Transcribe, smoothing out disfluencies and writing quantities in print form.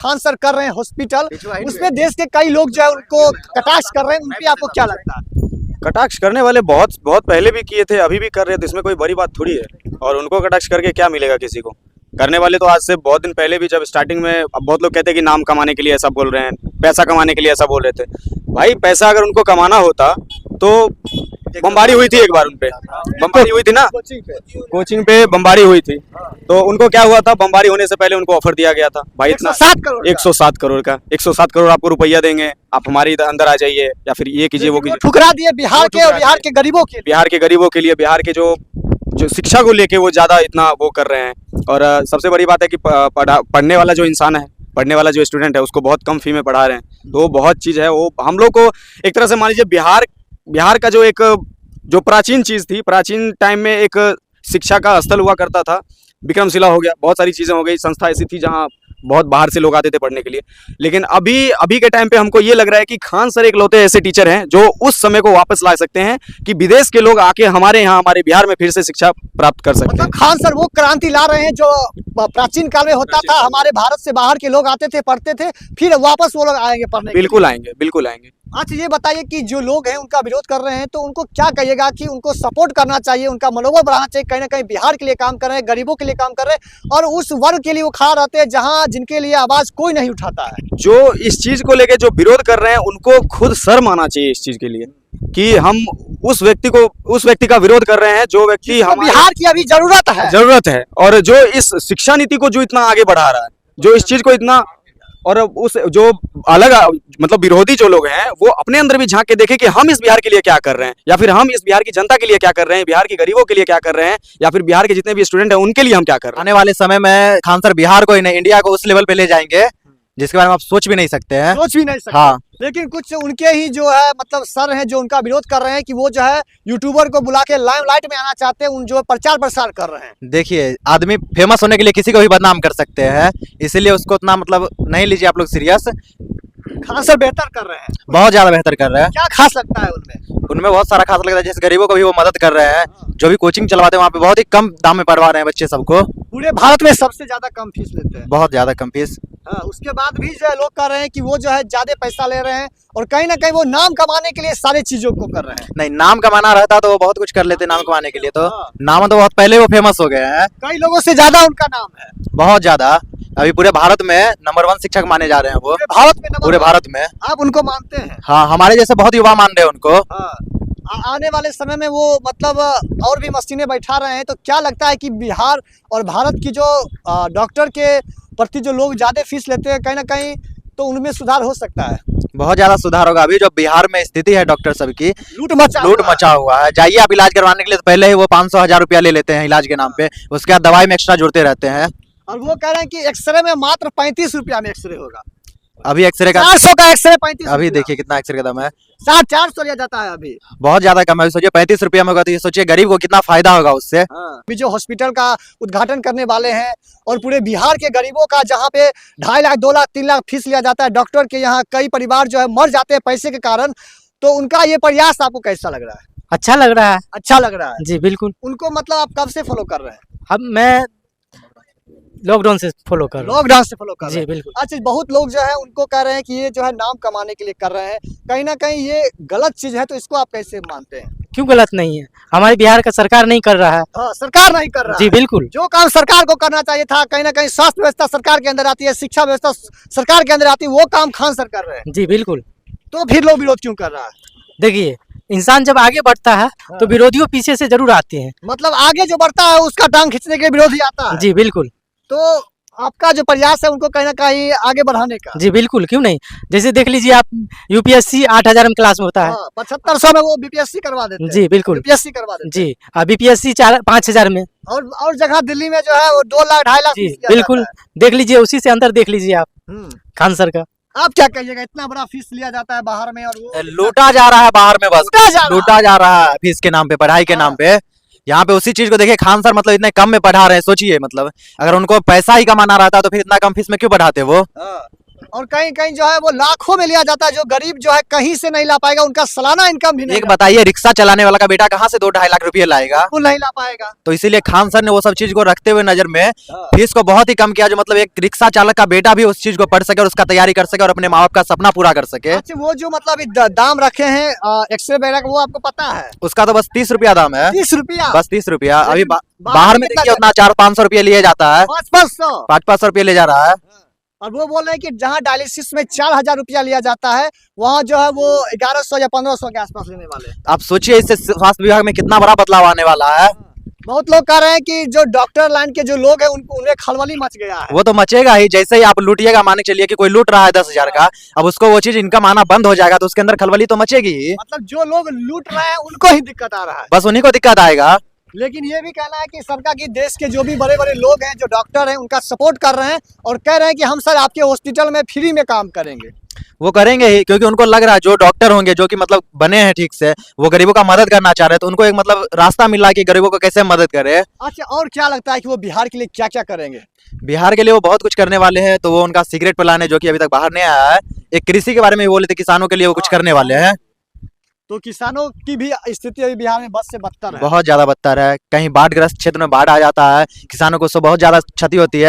Khan sir कर रहे हैं हॉस्पिटल, उसमें देश के कई लोग जो है उनको कटाक्ष कर रहे हैं, उन पे आपको क्या लगता है? कटाक्ष करने वाले बहुत बहुत पहले भी किए थे, अभी भी कर रहे थे, इसमें कोई बड़ी बात थोड़ी है। और उनको कटाक्ष करके क्या मिलेगा किसी को? करने वाले तो आज से बहुत दिन पहले भी, जब स्टार्टिंग में, अब बहुत लोग कहते हैं कि नाम कमाने के लिए ऐसा बोल रहे हैं, पैसा कमाने के लिए ऐसा बोल रहे थे। भाई पैसा अगर उनको कमाना होता तो बमबारी हुई थी एक बार, उनपे बमबारी हुई थी ना, कोचिंग पे बमबारी हुई थी। तो उनको क्या हुआ था, बमबारी होने से पहले उनको ऑफर दिया गया था, भाई इतना 107 करोड़ का, 107 करोड़ आपको रुपया देंगे, आप हमारे अंदर आ जाइए, या फिर ये कीजिए वो कीजिए। ठुकरा दिए बिहार के और बिहार के गरीबों के लिए, बिहार के गरीबों के लिए, बिहार के जो शिक्षा को लेके वो ज्यादा इतना वो कर रहे हैं। और सबसे बड़ी बात है कि पढ़ने वाला जो इंसान है, पढ़ने वाला जो स्टूडेंट है, उसको बहुत कम फी में पढ़ा रहे हैं। तो बहुत चीज़ है वो, हम लोग को एक तरह से मान लीजिए बिहार का जो प्राचीन चीज़ थी, प्राचीन टाइम में एक शिक्षा का स्थल हुआ करता था, विक्रमशिला हो गया, बहुत सारी चीज़ें हो गई, संस्था ऐसी थी जहाँ बहुत बाहर से लोग आते थे पढ़ने के लिए। लेकिन अभी के टाइम पे हमको ये लग रहा है कि खान सर एकलौते ऐसे टीचर हैं जो उस समय को वापस ला सकते हैं कि विदेश के लोग आके हमारे यहाँ, हमारे बिहार में फिर से शिक्षा प्राप्त कर सकते हैं। खान सर वो क्रांति ला रहे हैं जो प्राचीन काल में होता था, हमारे भारत से बाहर के लोग आते थे, पढ़ते थे, फिर वापस वो लोग आएंगे पढ़ने। बिल्कुल आएंगे, बिल्कुल आएंगे। अच्छा ये बताइए कि जो लोग हैं उनका विरोध कर रहे हैं, तो उनको क्या कहिएगा कि उनको सपोर्ट करना चाहिए, उनका मनोबल बढ़ाना चाहिए? कहीं ना कहीं बिहार के लिए काम कर रहे हैं, गरीबों के लिए काम कर रहे हैं, और उस वर्ग के लिए वो खड़ा रहते हैं जहां जिनके लिए आवाज कोई नहीं उठाता है। जो इस चीज को लेके जो विरोध कर रहे हैं, उनको खुद शर्म आना चाहिए इस चीज के लिए कि हम उस व्यक्ति का विरोध कर रहे हैं जो व्यक्ति हम बिहार की अभी जरूरत है, और जो इस शिक्षा नीति को जो इतना आगे बढ़ा रहा है, जो इस चीज को इतना, और उस जो अलग मतलब विरोधी जो लोग हैं वो अपने अंदर भी झांक के देखें कि हम इस बिहार के लिए क्या कर रहे हैं, या फिर हम इस बिहार की जनता के लिए क्या कर रहे हैं, बिहार के गरीबों के लिए क्या कर रहे हैं, या फिर बिहार के जितने भी स्टूडेंट हैं उनके लिए हम क्या कर रहे हैं। आने वाले समय में खान सर बिहार को ही नहीं, इंडिया को उस लेवल पे ले जाएंगे जिसके बारे में आप सोच भी नहीं सकते हैं। हाँ, लेकिन कुछ उनके ही जो है मतलब सर हैं जो उनका विरोध कर रहे हैं कि वो जो है यूट्यूबर को बुला के लाइमलाइट में आना चाहते हैं, उन जो प्रचार प्रसार कर रहे हैं। देखिए, आदमी फेमस होने के लिए किसी को भी बदनाम कर सकते हैं, इसीलिए उसको उतना मतलब नहीं लीजिए आप लोग सीरियस। खान सर बेहतर कर रहे हैं, बहुत ज्यादा बेहतर कर रहे हैं। क्या खास लगता है उनमें? उनमें बहुत सारा खास लगता है, जैसे गरीबों को भी वो मदद कर रहे हैं, जो भी कोचिंग चलवाते हैं वहाँ पे बहुत ही कम दाम में पढ़वा रहे हैं बच्चे सबको। पूरे भारत में सबसे ज्यादा कम फीस लेते हैं, बहुत ज्यादा कम फीस। उसके बाद भी जो है लोग कह रहे हैं कि वो जो है ज्यादा पैसा ले रहे हैं, और कहीं ना कहीं वो नाम कमाने के लिए सारी चीजों को कर रहे हैं। नहीं, नाम कमाना रहता तो वो बहुत कुछ कर लेते नाम कमाने के लिए, तो नाम तो बहुत पहले वो फेमस हो गए हैं, कई लोगों से ज्यादा उनका नाम है, बहुत ज्यादा। अभी पूरे भारत में नंबर 1 शिक्षक माने जा रहे हैं वो, पूरे भारत में। आप उनको मानते हैं? हाँ, हमारे जैसे बहुत युवा मान रहे हैं उनको। आने वाले समय में वो मतलब और भी मशीनें बैठा रहे हैं, तो क्या लगता है कि बिहार और भारत की जो डॉक्टर के प्रति जो लोग ज्यादा फीस लेते हैं, कहीं ना कहीं तो उनमें सुधार हो सकता है? बहुत ज्यादा सुधार होगा। अभी जो बिहार में स्थिति है डॉक्टर सब की, लूट मचा हुआ है। जाइए आप इलाज करवाने के लिए, तो पहले ही वो 500,000 रुपया ले लेते हैं इलाज के नाम पे, उसके बाद दवाई में एक्स्ट्रा जुड़ते रहते हैं। और वो कह रहे हैं कि एक्सरे में मात्र 35 रुपया में एक्सरे होगा। अभी एक्सरे का 400 का एक्सरे 35, अभी देखिए कितना एक्सरे का दाम है, 400 लिया जाता है अभी, बहुत ज्यादा कम है। सोचिए 35 रुपया में होगा तो ये सोचिए गरीब को कितना फायदा होगा उससे। अभी जो हॉस्पिटल का उद्घाटन करने वाले हैं, और पूरे बिहार के गरीबों का जहाँ पे 2.5 लाख 2 लाख 3 लाख फीस लिया जाता है डॉक्टर के, यहाँ कई परिवार जो है मर जाते हैं पैसे के कारण, तो उनका ये प्रयास आपको कैसा लग रहा है? अच्छा लग रहा है। अच्छा लग रहा है जी बिल्कुल। उनको मतलब आप कब से फॉलो कर रहे हैं? अब मैं लॉकडाउन से फॉलो कर रहा हूँ। लॉकडाउन से फॉलो कर रहे हैं? जी बिल्कुल। अच्छा, बहुत लोग जो है उनको कह रहे हैं कि ये जो है नाम कमाने के लिए कर रहे हैं, कहीं ना कहीं ये गलत चीज है, तो इसको आप कैसे मानते हैं? क्यों गलत नहीं है? हमारे बिहार का सरकार नहीं कर रहा है। हाँ, सरकार नहीं कर रहा जी बिल्कुल। जो काम सरकार को करना चाहिए था, कहीं ना कहीं स्वास्थ्य व्यवस्था सरकार के अंदर आती है, शिक्षा व्यवस्था सरकार के अंदर आती है, वो काम खान सर कर रहे हैं। जी बिल्कुल। तो फिर लोग विरोध क्यों कर रहा है? देखिए, इंसान जब आगे बढ़ता है तो विरोधियों पीछे से जरूर आते हैं। मतलब आगे जो बढ़ता है उसका टांग खींचने के लिए विरोधी आता है। जी बिल्कुल। तो आपका जो प्रयास है उनको कहीं ना कहीं आगे बढ़ाने का? जी बिल्कुल, क्यों नहीं। जैसे देख लीजिए आप, यूपीएससी 8000 में क्लास में होता है, 7500 में वो बीपीएससी करवा देते हैं। जी बिल्कुल, बीपीएससी करवा देते जी। बीपीएससी 5000 में, और जगह दिल्ली में जो है वो 2 लाख 2.5 लाख। जी बिल्कुल। देख लीजिए, उसी से अंदर देख लीजिए आप खान सर का। आप क्या कहिएगा, इतना बड़ा फीस लिया जाता है बाहर में, और वो लूटा जा रहा है बाहर में, बस लूटा जा रहा है फीस के नाम पे, पढ़ाई के नाम पे। यहाँ पे उसी चीज को देखिए, खान सर मतलब इतने कम में पढ़ा रहे हैं। सोचिए, मतलब अगर उनको पैसा ही कमाना रहता तो फिर इतना कम फीस में क्यों पढ़ाते वो? और कहीं कहीं जो है वो लाखों में लिया जाता है, जो गरीब जो है कहीं से नहीं ला पाएगा, उनका सालाना इनकम भी नहीं एक बताइए, रिक्शा चलाने वाला का बेटा कहाँ से 2-2.5 लाख रुपए लाएगा? बिल्कुल नहीं ला पाएगा। तो इसीलिए खान सर ने वो सब चीज को रखते हुए नजर में फीस को बहुत ही कम किया, जो मतलब एक रिक्शा चालक का बेटा भी उस चीज को पढ़ सके और उसका तैयारी कर सके और अपने माँ बाप का सपना पूरा कर सके। अच्छा, वो जो मतलब दाम रखे हैं एक्सरे वगैरह का, वो आपको पता है? उसका तो बस 30 रुपया दाम है, 30 रुपया, बस 30 रुपया। अभी बाहर बाहर में में कितना देखिए उतना 400-500 रुपया लिए जाता है, 500। 500 रुपये ले जा रहा है। और वो बोल रहे हैं कि जहाँ डायलिसिस में 4000 रुपया लिया जाता है, वहाँ जो है वो 1100 या 1500 के आसपास लेने वाले हैं। आप सोचिए इससे स्वास्थ्य विभाग में कितना बड़ा बदलाव आने वाला है। बहुत लोग कह रहे हैं कि जो डॉक्टर लाइन के जो लोग हैं उनको उन्हें खलबली मच गया है। वो तो मचेगा ही, जैसे ही आप लूटिएगा, मान के चलिए कि कोई लूट रहा है 10,000 का, अब उसको वो चीज इनकम आना बंद हो जाएगा तो उसके अंदर खलबली तो मचेगी ही। मतलब जो लोग लूट रहे हैं उनको ही दिक्कत आ रहा है। बस उन्हीं को दिक्कत आएगा। लेकिन ये भी कहना है कि सरकार की देश के जो भी बड़े बड़े लोग हैं, जो डॉक्टर हैं, उनका सपोर्ट कर रहे हैं और कह रहे हैं कि हम सर आपके हॉस्पिटल में फ्री में काम करेंगे। वो करेंगे ही, क्योंकि उनको लग रहा है जो डॉक्टर होंगे, जो कि मतलब बने हैं ठीक से, वो गरीबों का मदद करना चाह रहे हैं, तो उनको एक मतलब रास्ता मिला है कि गरीबों को कैसे मदद करे। अच्छा, और क्या लगता है कि वो बिहार के लिए क्या क्या करेंगे? बिहार के लिए वो बहुत कुछ करने वाले हैं। तो वो उनका सीक्रेट प्लान है जो कि अभी तक बाहर नहीं आया है। एक कृषि के बारे में भी बोले थे, किसानों के लिए वो कुछ करने वाले हैं। तो किसानों की भी स्थिति अभी बिहार में बद से बदतर है। बहुत ज्यादा बदतर है। कहीं बाढ़ ग्रस्त क्षेत्र में बाढ़ आ जाता है, किसानों को उससे बहुत ज्यादा क्षति होती है।